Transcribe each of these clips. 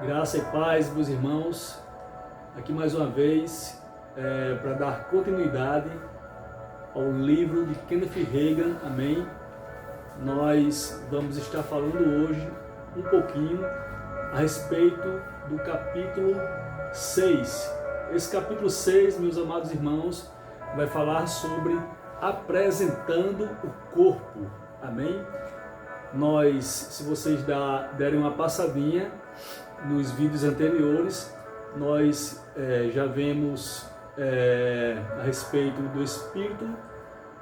Graça e paz, meus irmãos, aqui mais uma vez para dar continuidade ao livro de Kenneth Hagin, amém? Nós vamos estar falando hoje um pouquinho a respeito do capítulo 6. Esse capítulo 6, meus amados irmãos, vai falar sobre apresentando o corpo, amém? Nós, se vocês derem uma passadinha nos vídeos anteriores, nós já vemos a respeito do espírito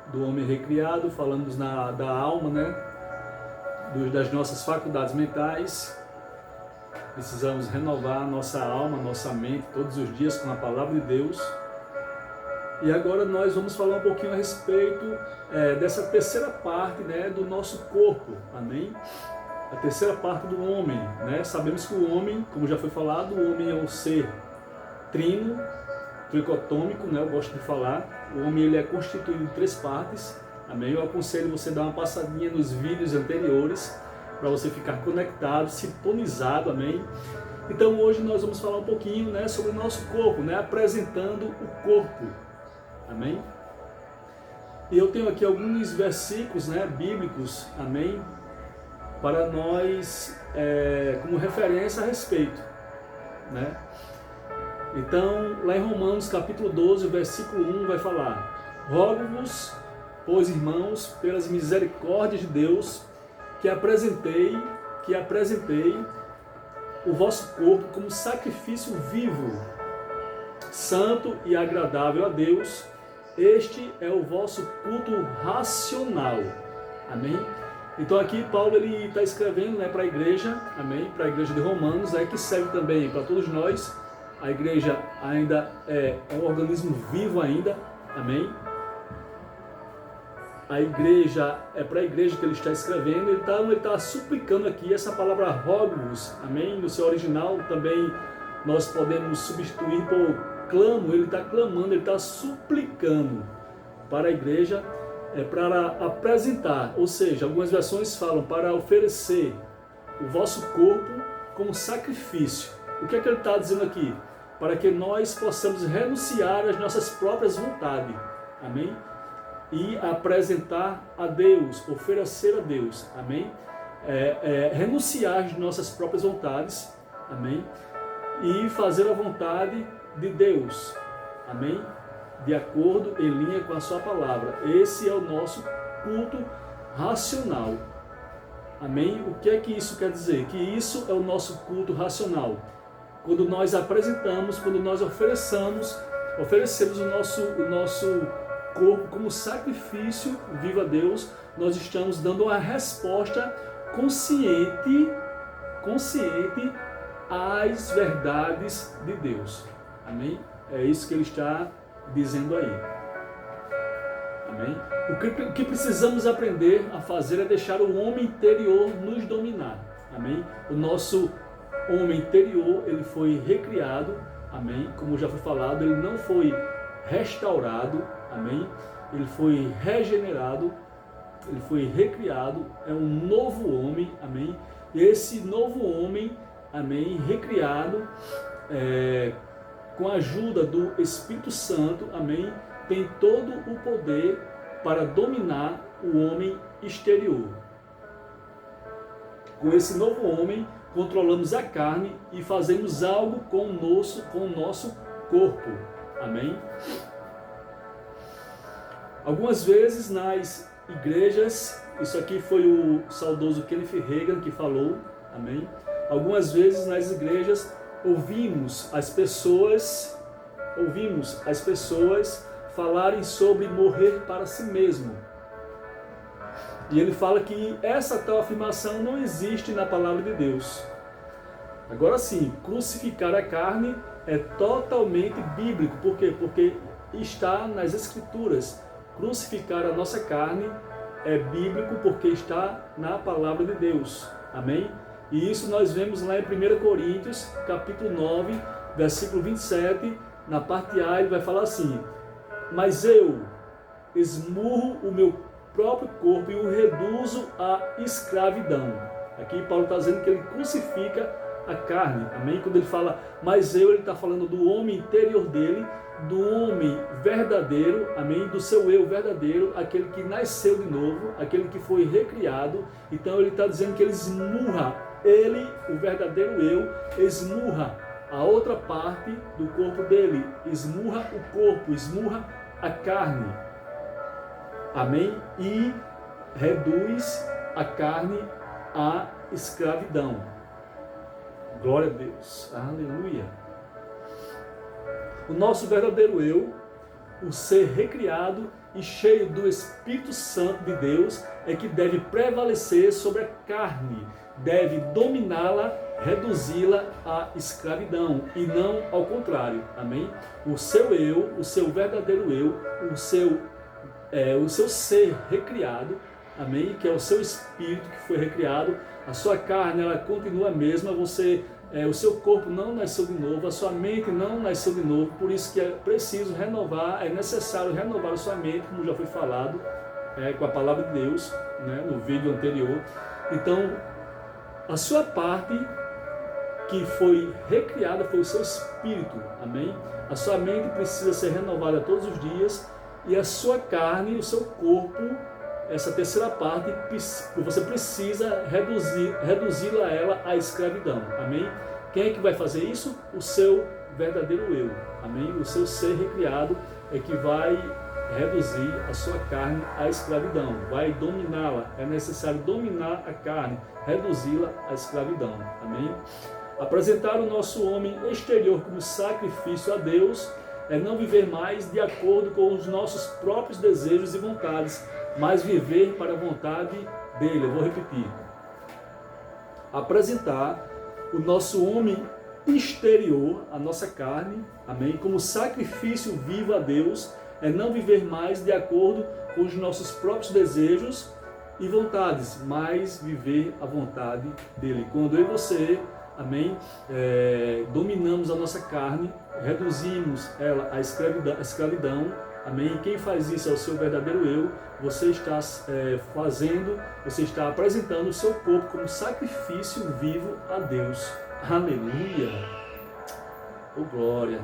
do homem recriado, falamos da alma, né? Das nossas faculdades mentais. Precisamos renovar nossa alma, nossa mente todos os dias com a palavra de Deus. E agora nós vamos falar um pouquinho a respeito dessa terceira parte, né, do nosso corpo, amém? A terceira parte do homem, né? Sabemos que o homem, como já foi falado, o homem é um ser trino, tricotômico, né? Eu gosto de falar. O homem ele é constituído de três partes, amém? Eu aconselho você dar uma passadinha nos vídeos anteriores para você ficar conectado, sintonizado, amém? Então hoje nós vamos falar um pouquinho, né, sobre o nosso corpo, né? Apresentando o corpo, amém? E eu tenho aqui alguns versículos, né, bíblicos, amém? Para nós, como referência a respeito, né? Então, lá em Romanos capítulo 12, versículo 1 vai falar: rogo-vos, pois irmãos, pelas misericórdias de Deus, que apresentei o vosso corpo como sacrifício vivo, santo e agradável a Deus. Este é o vosso culto racional, amém? Então aqui Paulo ele está escrevendo, né, para a igreja, amém? Para a igreja de Romanos, que serve também para todos nós. A igreja ainda é um organismo vivo ainda, amém? A igreja é para a igreja que ele está escrevendo. Então ele está suplicando aqui essa palavra rogo-vos, amém? No seu original também nós podemos substituir por clamo. Ele está clamando, ele está suplicando para a igreja. Para apresentar, ou seja, algumas versões falam para oferecer o vosso corpo como sacrifício. O que é que ele está dizendo aqui? Para que nós possamos renunciar às nossas próprias vontades, amém? E apresentar a Deus, oferecer a Deus, amém? Renunciar às nossas próprias vontades, amém? E fazer a vontade de Deus, amém? De acordo, em linha com a sua palavra. Esse é o nosso culto racional, amém? O que é que isso quer dizer? Que isso é o nosso culto racional. Quando nós apresentamos, quando nós oferecemos o nosso corpo como sacrifício vivo a Deus, nós estamos dando uma resposta consciente às verdades de Deus, amém? É isso que ele está dizendo aí, amém? O que precisamos aprender a fazer é deixar o homem interior nos dominar, amém? O nosso homem interior, ele foi recriado, amém? Como já foi falado, ele não foi restaurado, amém? Ele foi regenerado, ele foi recriado, é um novo homem, amém? E esse novo homem, amém, recriado, com a ajuda do Espírito Santo, amém, tem todo o poder para dominar o homem exterior. Com esse novo homem, controlamos a carne e fazemos algo com o nosso corpo, amém? Algumas vezes nas igrejas, isso aqui foi o saudoso Kenneth Hagin que falou, amém? Algumas vezes nas igrejas ouvimos as pessoas falarem sobre morrer para si mesmo. E ele fala que essa tal afirmação não existe na palavra de Deus. Agora sim, crucificar a carne é totalmente bíblico. Por quê? Porque está nas Escrituras. Crucificar a nossa carne é bíblico porque está na palavra de Deus. Amém? E isso nós vemos lá em 1 Coríntios, capítulo 9, versículo 27, na parte A, ele vai falar assim: mas eu esmurro o meu próprio corpo e o reduzo à escravidão. Aqui Paulo está dizendo que ele crucifica a carne, amém? Quando ele fala mais eu, ele está falando do homem interior dele, do homem verdadeiro, amém? Do seu eu verdadeiro, aquele que nasceu de novo, aquele que foi recriado. Então ele está dizendo que ele esmurra, ele, o verdadeiro eu, esmurra a outra parte do corpo dele, esmurra o corpo, esmurra a carne, amém? E reduz a carne à escravidão. Glória a Deus, aleluia. O nosso verdadeiro eu, o ser recriado e cheio do Espírito Santo de Deus, é que deve prevalecer sobre a carne, deve dominá-la, reduzi-la à escravidão, e não ao contrário, amém? O seu eu, o seu verdadeiro eu, o seu ser recriado, amém? Que é o seu espírito que foi recriado, a sua carne ela continua a mesma, o seu corpo não nasceu de novo, a sua mente não nasceu de novo, por isso que é preciso renovar, é necessário renovar a sua mente, como já foi falado com a palavra de Deus, né, no vídeo anterior. Então, a sua parte que foi recriada foi o seu espírito, amém? A sua mente precisa ser renovada todos os dias, e a sua carne, o seu corpo, essa terceira parte, você precisa reduzi-la a ela à escravidão, amém? Quem é que vai fazer isso? O seu verdadeiro eu, amém? O seu ser recriado é que vai reduzir a sua carne à escravidão, vai dominá-la. É necessário dominar a carne, reduzi-la à escravidão, amém? Apresentar o nosso homem exterior como sacrifício a Deus é não viver mais de acordo com os nossos próprios desejos e vontades, mas viver para a vontade dele. Eu vou repetir. Apresentar o nosso homem exterior, a nossa carne, amém, como sacrifício vivo a Deus, é não viver mais de acordo com os nossos próprios desejos e vontades, mas viver a vontade dele. Quando eu e você, amém, dominamos a nossa carne, reduzimos ela à escravidão, amém? Quem faz isso é o seu verdadeiro eu. Você está você está apresentando o seu corpo como sacrifício vivo a Deus. Aleluia! Oh, glória!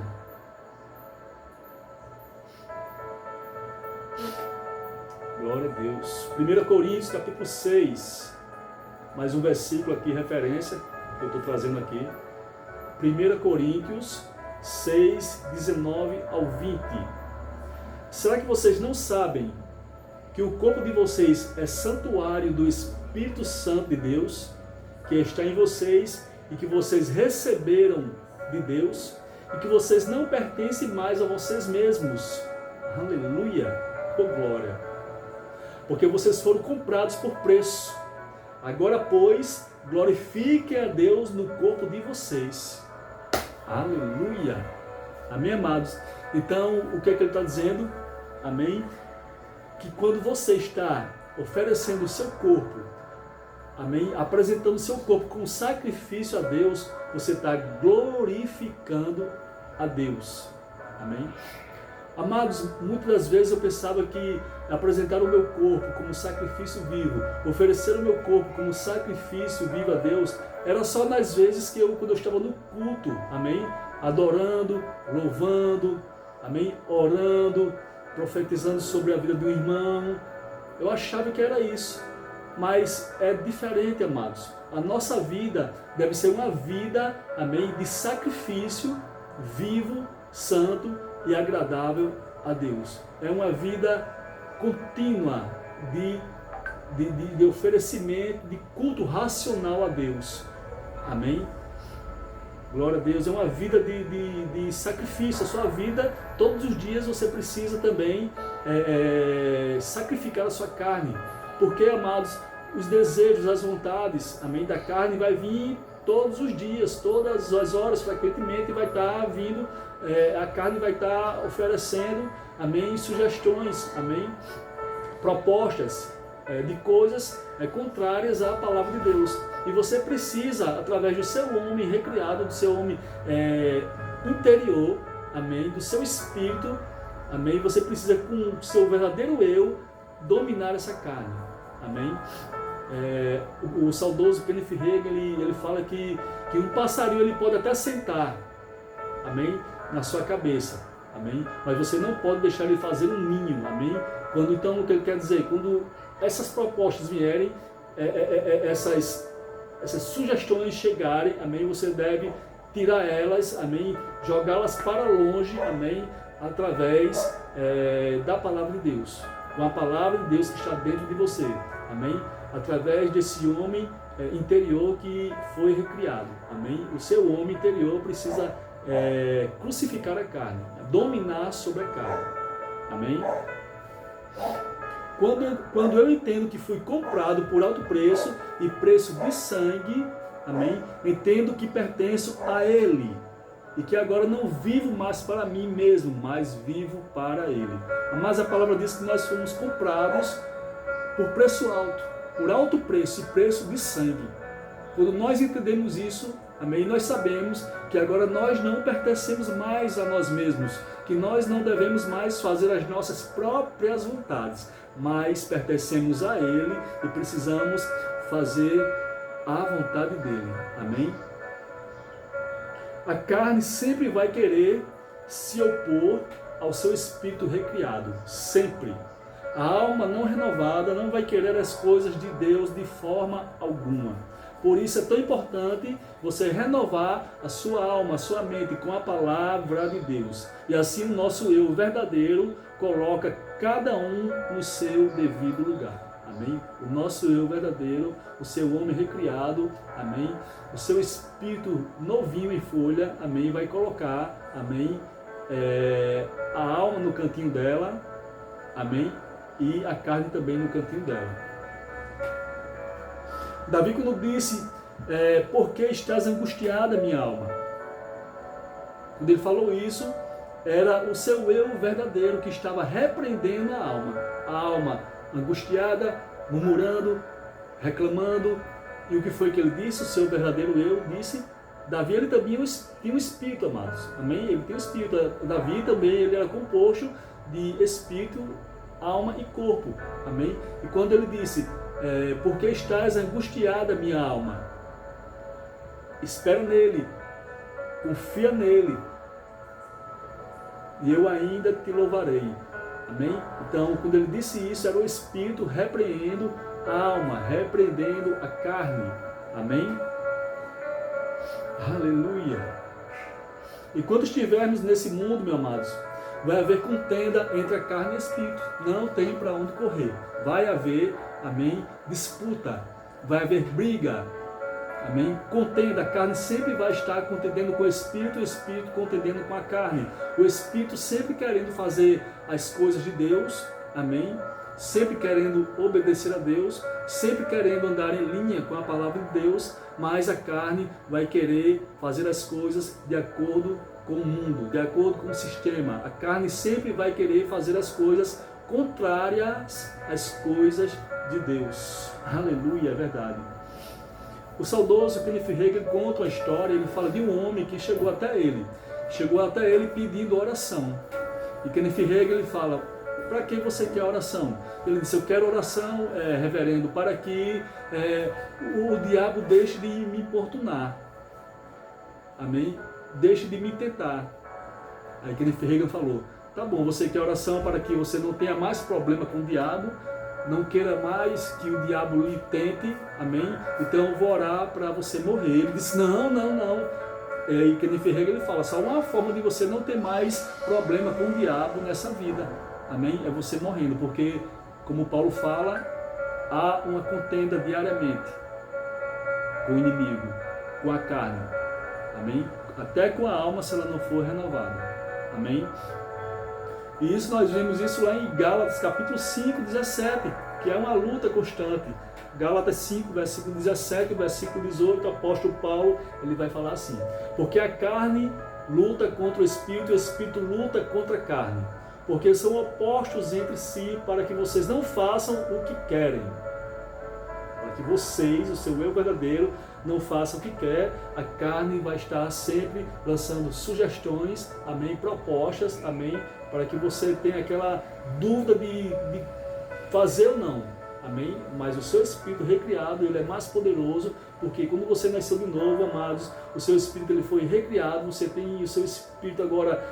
Glória a Deus. 1 Coríntios capítulo 6, mais um versículo aqui, referência, que eu estou trazendo aqui. 1 Coríntios 6, 19 ao 20. Será que vocês não sabem que o corpo de vocês é santuário do Espírito Santo de Deus, que está em vocês e que vocês receberam de Deus, e que vocês não pertencem mais a vocês mesmos? Aleluia! Oh, glória! Porque vocês foram comprados por preço. Agora, pois, glorifiquem a Deus no corpo de vocês. Aleluia! Amém, amados? Então, o que é que ele está dizendo? Amém? Que quando você está oferecendo o seu corpo, amém, apresentando o seu corpo como sacrifício a Deus, você está glorificando a Deus. Amém? Amados, muitas das vezes eu pensava que apresentar o meu corpo como sacrifício vivo, oferecer o meu corpo como sacrifício vivo a Deus, era só nas vezes quando eu estava no culto, amém? Adorando, louvando, amém? Orando, profetizando sobre a vida do irmão. Eu achava que era isso, mas é diferente, amados. A nossa vida deve ser uma vida, amém, de sacrifício vivo, santo e agradável a Deus. É uma vida contínua de oferecimento, de culto racional a Deus. Amém? Glória a Deus. É uma vida de sacrifício. A sua vida, todos os dias você precisa também sacrificar a sua carne. Porque, amados, os desejos, as vontades, amém, da carne vai vir todos os dias, todas as horas, frequentemente vai estar vindo, a carne vai estar oferecendo, amém, sugestões, amém, propostas de coisas contrárias à palavra de Deus. E você precisa, através do seu homem recriado, do seu homem interior, amém, do seu espírito, amém, você precisa com o seu verdadeiro eu dominar essa carne, amém. O saudoso Kenneth Hagin, ele fala que um passarinho ele pode até sentar, amém, na sua cabeça, amém, mas você não pode deixar ele fazer um ninho, amém. Então, o que ele quer dizer? Quando essas propostas vierem, essas sugestões chegarem, amém, você deve tirar elas, amém, jogá-las para longe, amém, através da palavra de Deus, com a palavra de Deus que está dentro de você, amém, através desse homem interior que foi recriado, amém. O seu homem interior precisa crucificar a carne, dominar sobre a carne, amém. Quando eu entendo que fui comprado por alto preço e preço de sangue, amém, entendo que pertenço a Ele e que agora não vivo mais para mim mesmo, mas vivo para Ele. Mas a palavra diz que nós fomos comprados por preço alto, por alto preço e preço de sangue. Quando nós entendemos isso, amém, nós sabemos que agora nós não pertencemos mais a nós mesmos, que nós não devemos mais fazer as nossas próprias vontades, mas pertencemos a Ele e precisamos fazer a vontade dEle, amém? A carne sempre vai querer se opor ao seu espírito recriado, sempre. A alma não renovada não vai querer as coisas de Deus de forma alguma. Por isso é tão importante você renovar a sua alma, a sua mente com a palavra de Deus. E assim o nosso eu verdadeiro coloca cada um no seu devido lugar. Amém? O nosso eu verdadeiro, o seu homem recriado, amém? O seu espírito novinho em folha, amém? Vai colocar, amém? A alma no cantinho dela, amém? E a carne também no cantinho dela. Davi, quando disse, por que estás angustiada, minha alma? Quando ele falou isso, era o seu eu verdadeiro que estava repreendendo a alma angustiada, murmurando, reclamando. E o que foi que ele disse? O seu verdadeiro eu disse. Davi, ele também tinha um espírito, amados, amém? Ele tem um espírito. Davi também, ele era composto de espírito, alma e corpo, amém? E quando ele disse, por que estás angustiada, minha alma? Espera nele, confia nele, e eu ainda te louvarei, amém? Então, quando ele disse isso, era o Espírito repreendendo a alma, repreendendo a carne, amém? Aleluia! E quando estivermos nesse mundo, meus amados, vai haver contenda entre a carne e o Espírito, não tem para onde correr, vai haver, amém, disputa, vai haver briga, amém, contenda. A carne sempre vai estar contendendo com o Espírito contendendo com a carne, o Espírito sempre querendo fazer as coisas de Deus, amém, sempre querendo obedecer a Deus, sempre querendo andar em linha com a palavra de Deus, mas a carne vai querer fazer as coisas de acordo com o mundo, de acordo com o sistema. A carne sempre vai querer fazer as coisas contrárias às coisas de Deus. Aleluia, é verdade. O saudoso Kenneth Hagin conta uma história, ele fala de um homem que chegou até ele pedindo oração. E Kenneth Hagin, ele fala, para que você quer oração? Ele disse, eu quero oração, reverendo, para que o diabo deixe de me importunar. Amém? Deixe de me tentar. Aí Kenneth Hagin falou, tá bom, você quer oração para que você não tenha mais problema com o diabo, não queira mais que o diabo lhe tente, amém? Então eu vou orar para você morrer. Ele disse, não. E Kenneth Hagin, ele fala, só uma forma de você não ter mais problema com o diabo nessa vida, amém? É você morrendo, porque, como Paulo fala, há uma contenda diariamente com o inimigo, com a carne, amém? Até com a alma, se ela não for renovada, amém? E isso nós vemos isso lá em Gálatas capítulo 5, 17, que é uma luta constante. Gálatas 5, versículo 17, versículo 18, o apóstolo Paulo, ele vai falar assim, porque a carne luta contra o Espírito e o Espírito luta contra a carne, porque são opostos entre si para que vocês não façam o que querem. Para que vocês, o seu eu verdadeiro, não façam o que quer, a carne vai estar sempre lançando sugestões, amém, propostas, amém, para que você tenha aquela dúvida de fazer ou não. amém? Mas o seu espírito recriado, ele é mais poderoso, porque quando você nasceu de novo, amados, o seu espírito ele foi recriado, você tem o seu espírito agora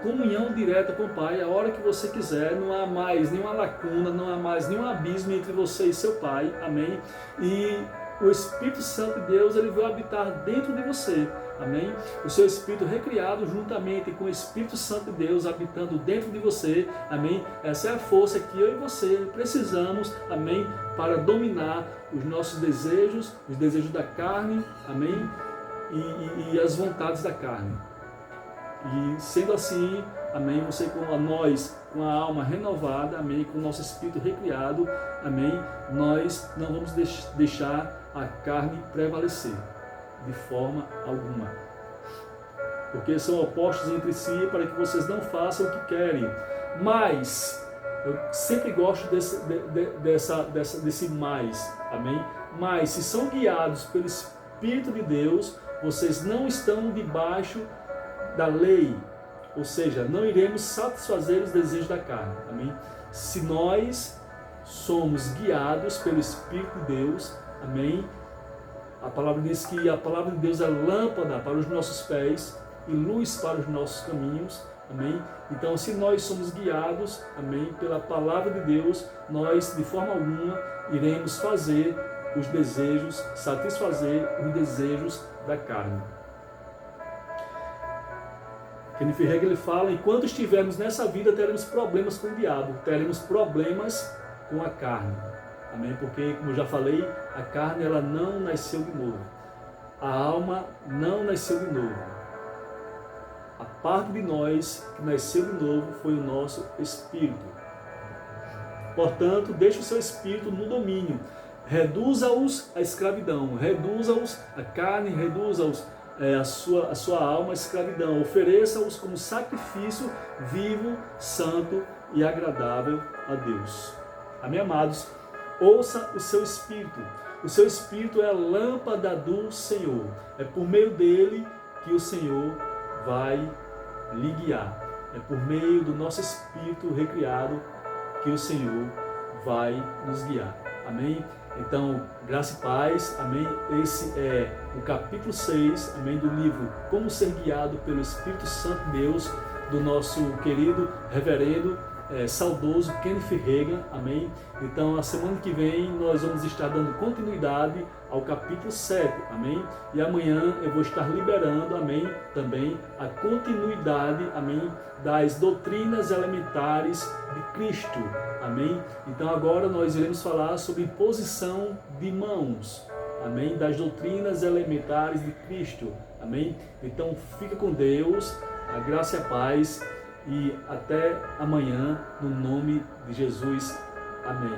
comunhão direta com o Pai, a hora que você quiser, não há mais nenhuma lacuna, não há mais nenhum abismo entre você e seu Pai, amém? E o Espírito Santo de Deus, ele vai habitar dentro de você, amém? O seu espírito recriado juntamente com o Espírito Santo de Deus habitando dentro de você, amém? Essa é a força que eu e você precisamos, amém? Para dominar os nossos desejos, os desejos da carne, amém? E as vontades da carne. E sendo assim, amém, você nós com a alma renovada, amém, com o nosso espírito recriado, amém, nós não vamos deixar a carne prevalecer de forma alguma. Porque são opostos entre si para que vocês não façam o que querem. Mas, eu sempre gosto desse mais, amém? Mas, se são guiados pelo Espírito de Deus, vocês não estão debaixo da lei, ou seja, não iremos satisfazer os desejos da carne, amém? Se nós somos guiados pelo Espírito de Deus, amém? A palavra diz que a palavra de Deus é lâmpada para os nossos pés e luz para os nossos caminhos, amém? Então, se nós somos guiados, amém, pela palavra de Deus, nós de forma alguma iremos fazer os desejos, satisfazer os desejos da carne. Kenneth Hagin, ele fala, enquanto estivermos nessa vida, teremos problemas com o diabo, teremos problemas com a carne. Amém? Porque, como eu já falei, a carne ela não nasceu de novo. A alma não nasceu de novo. A parte de nós que nasceu de novo foi o nosso espírito. Portanto, deixe o seu espírito no domínio. Reduza-os à escravidão. Reduza-os à carne, reduza-os a sua alma à escravidão. Ofereça-os como sacrifício vivo, santo e agradável a Deus. Amém, amados? Ouça o seu espírito. O seu espírito é a lâmpada do Senhor. É por meio dele que o Senhor vai lhe guiar. É por meio do nosso espírito recriado que o Senhor vai nos guiar. Amém? Então, graça e paz, amém? Esse é o capítulo 6, amém, do livro Como Ser Guiado pelo Espírito Santo de Deus, do nosso querido reverendo, saudoso Kenneth Hagin, amém? Então, a semana que vem nós vamos estar dando continuidade ao capítulo 7, amém? E amanhã eu vou estar liberando, amém, também a continuidade, amém, das doutrinas elementares de Cristo, amém? Então agora nós iremos falar sobre imposição de mãos, amém? Das doutrinas elementares de Cristo, amém? Então fica com Deus, a graça e a paz, e até amanhã, no nome de Jesus, amém.